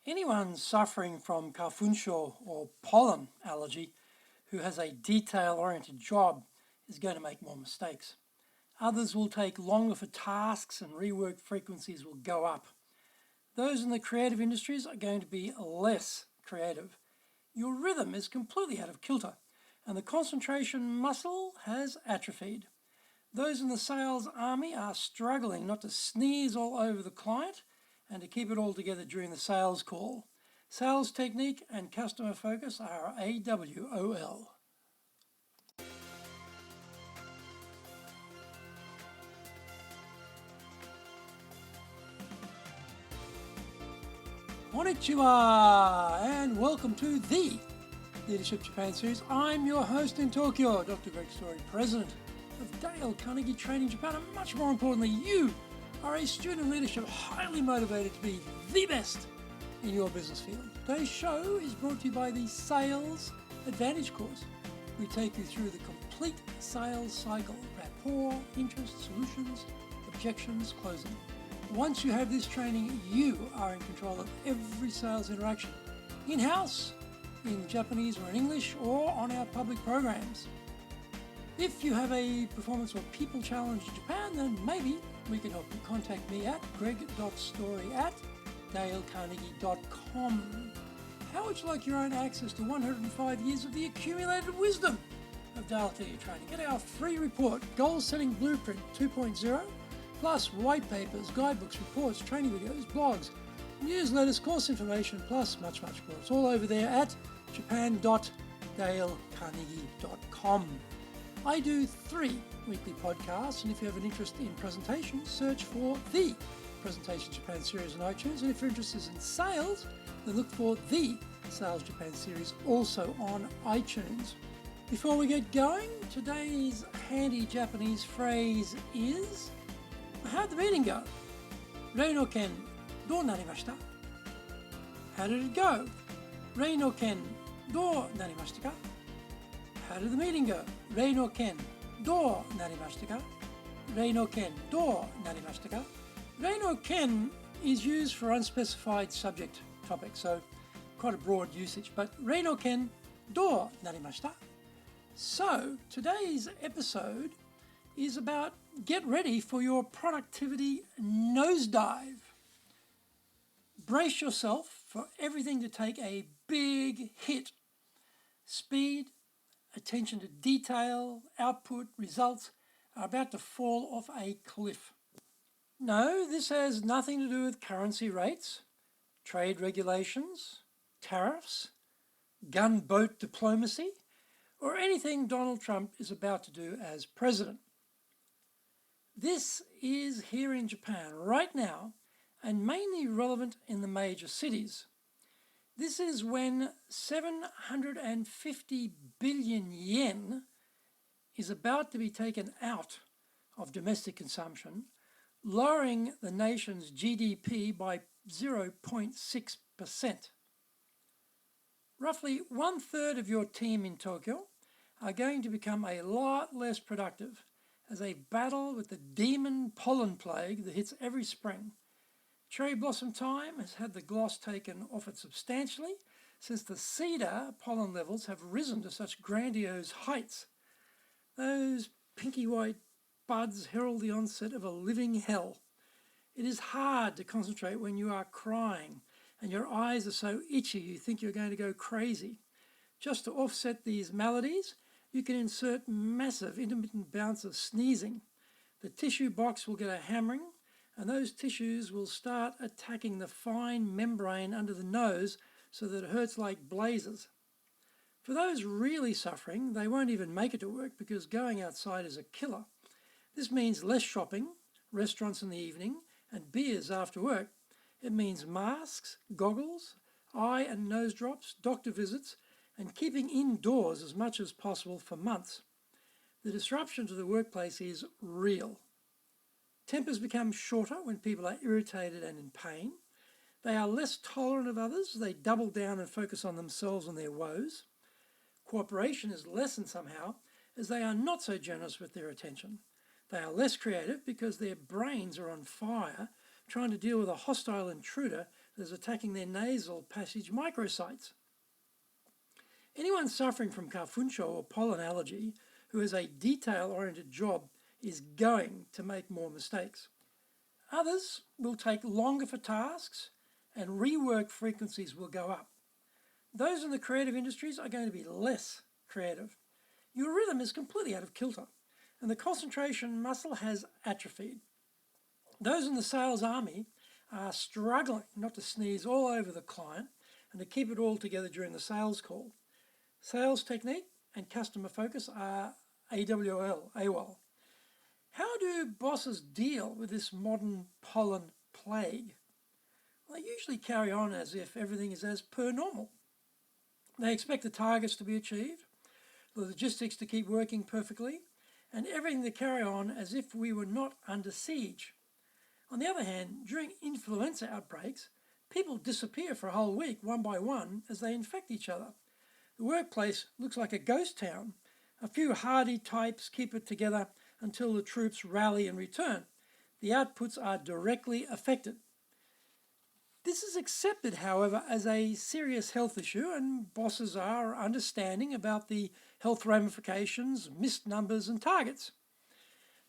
Anyone suffering from carfuncio or pollen allergy who has a detail-oriented job is going to make more mistakes. Others will take longer for tasks and rework frequencies will go up. Those in the creative industries are going to be less creative. Your rhythm is completely out of kilter and the concentration muscle has atrophied. Those in the sales army are struggling not to sneeze all over the client and to keep it all together during the sales call. Sales technique and customer focus are AWOL. Konnichiwa and welcome to the Leadership Japan series. I'm your host in Tokyo, Dr. Greg Story, President of Dale Carnegie Training Japan, and much more importantly, you are a student in leadership highly motivated to be the best in your business field. Today's show is brought to you by the Sales Advantage course. We take you through the complete sales cycle: rapport, interest, solutions, objections, closing. Once you have this training, you are in control of every sales interaction, in-house, in Japanese or in English, or on our public programs. If you have a performance or people challenge in Japan, then maybe we can help you. Contact me at greg.story@dalecarnegie.com. How would you like your own access to 105 years of the accumulated wisdom of Dale Carnegie Training? Get our free report, Goal Setting Blueprint 2.0, plus white papers, guidebooks, reports, training videos, blogs, newsletters, course information, plus much more. It's all over there at japan.dalecarnegie.com. I do 3 weekly podcasts, and if you have an interest in presentation, search for the Presentation Japan series on iTunes. And if you're interested in sales, then look for the Sales Japan series also on iTunes. Before we get going, today's handy Japanese phrase is, how'd the meeting go? Rei no ken, dou narimashita? How did it go? Rei no ken, dou narimashita ka? How did the meeting go? Rei no ken, dou narimashita ka? Rei no ken, dou narimashita ka? Rei no ken is used for unspecified subject topic, so quite a broad usage, but rei no ken, dou narimashita? So today's episode is about get ready for your productivity nosedive. Brace yourself for everything to take a big hit. Speed, attention to detail, output, results are about to fall off a cliff. No, this has nothing to do with currency rates, trade regulations, tariffs, gunboat diplomacy, or anything Donald Trump is about to do as president. This is here in Japan right now and mainly relevant in the major cities. This is when 750 billion yen is about to be taken out of domestic consumption, lowering the nation's GDP by 0.6%. Roughly 1/3 of your team in Tokyo are going to become a lot less productive as they battle with the demon pollen plague that hits every spring. Cherry blossom time has had the gloss taken off it substantially since the cedar pollen levels have risen to such grandiose heights. Those pinky white buds herald the onset of a living hell. It is hard to concentrate when you are crying and your eyes are so itchy you think you're going to go crazy. Just to offset these maladies, you can insert massive intermittent bouts of sneezing. The tissue box will get a hammering, and those tissues will start attacking the fine membrane under the nose so that it hurts like blazes. For those really suffering, they won't even make it to work because going outside is a killer. This means less shopping, restaurants in the evening, and beers after work. It means masks, goggles, eye and nose drops, doctor visits, and keeping indoors as much as possible for months. The disruption to the workplace is real. Tempers become shorter when people are irritated and in pain. They are less tolerant of others. They double down and focus on themselves and their woes. Cooperation is lessened somehow as they are not so generous with their attention. They are less creative because their brains are on fire trying to deal with a hostile intruder that is attacking their nasal passage microsites. Anyone suffering from carfuncho or pollen allergy who has a detail-oriented job is going to make more mistakes. Others will take longer for tasks and rework frequencies will go up. Those in the creative industries are going to be less creative. Your rhythm is completely out of kilter and the concentration muscle has atrophied. Those in the sales army are struggling not to sneeze all over the client and to keep it all together during the sales call. Sales technique and customer focus are AWOL. How do bosses deal with this modern pollen plague? They usually carry on as if everything is as per normal. They expect the targets to be achieved, the logistics to keep working perfectly, and everything to carry on as if we were not under siege. On the other hand, during influenza outbreaks, people disappear for a whole week one by one as they infect each other. The workplace looks like a ghost town. A few hardy types keep it together until the troops rally and return. The outputs are directly affected. This is accepted, however, as a serious health issue, and bosses are understanding about the health ramifications, missed numbers and targets.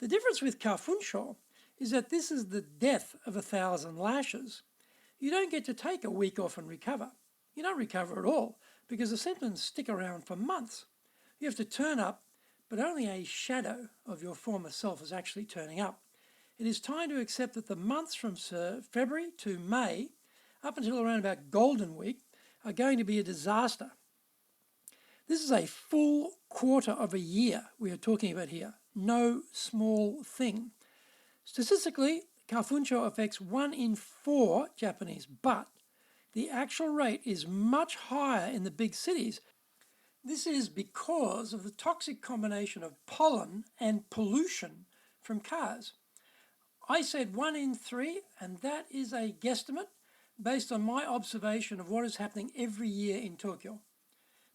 The difference with carfuncho is that this is the death of 1,000 lashes. You don't get to take a week off and recover. You don't recover at all because the symptoms stick around for months. You have to turn up, but only a shadow of your former self is actually turning up. It is time to accept that the months from February to May, up until around about Golden Week, are going to be a disaster. This is a full quarter of a year we are talking about here. No small thing. Statistically, carfuncho affects 1 in 4 Japanese, but the actual rate is much higher in the big cities. This is because of the toxic combination of pollen and pollution from cars. I said 1 in 3, and that is a guesstimate based on my observation of what is happening every year in Tokyo.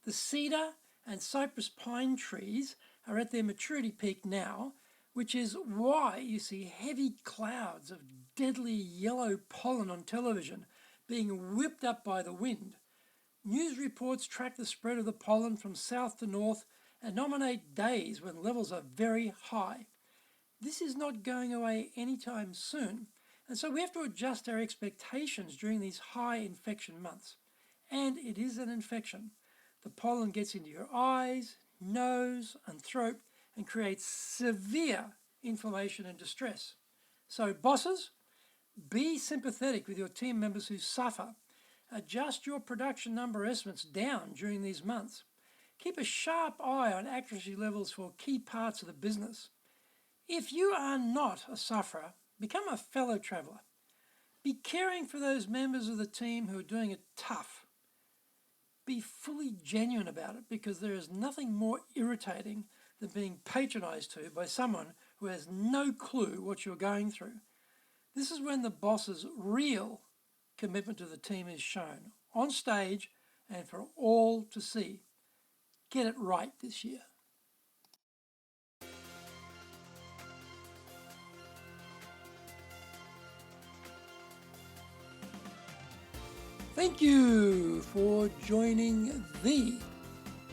The cedar and cypress pine trees are at their maturity peak now, which is why you see heavy clouds of deadly yellow pollen on television being whipped up by the wind. News reports track the spread of the pollen from south to north and nominate days when levels are very high. This is not going away anytime soon, and so we have to adjust our expectations during these high infection months. And it is an infection. The pollen gets into your eyes, nose, and throat and creates severe inflammation and distress. So bosses, be sympathetic with your team members who suffer. Adjust your production number estimates down during these months. Keep a sharp eye on accuracy levels for key parts of the business. If you are not a sufferer, become a fellow traveller. Be caring for those members of the team who are doing it tough. Be fully genuine about it, because there is nothing more irritating than being patronised to by someone who has no clue what you're going through. This is when the boss's real commitment to the team is shown, on stage and for all to see. Get it right this year. Thank you for joining the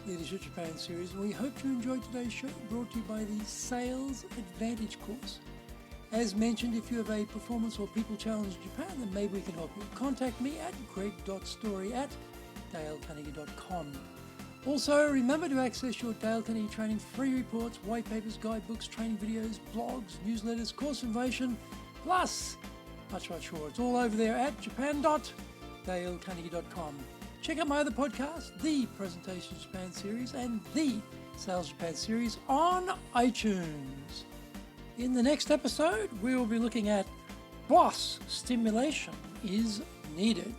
Leadership Japan series, and we hope you enjoyed today's show, brought to you by the Sales Advantage course. As mentioned, if you have a performance or people challenge in Japan, then maybe we can help you. Contact me at greg.story@dalecarnegie.com. Also, remember to access your Dale Carnegie Training free reports, white papers, guidebooks, training videos, blogs, newsletters, course information, plus much more. It's all over there at japan.dalecarnegie.com. Check out my other podcasts, the Presentation Japan series and the Sales Japan series on iTunes. In the next episode, we will be looking at boss stimulation is needed.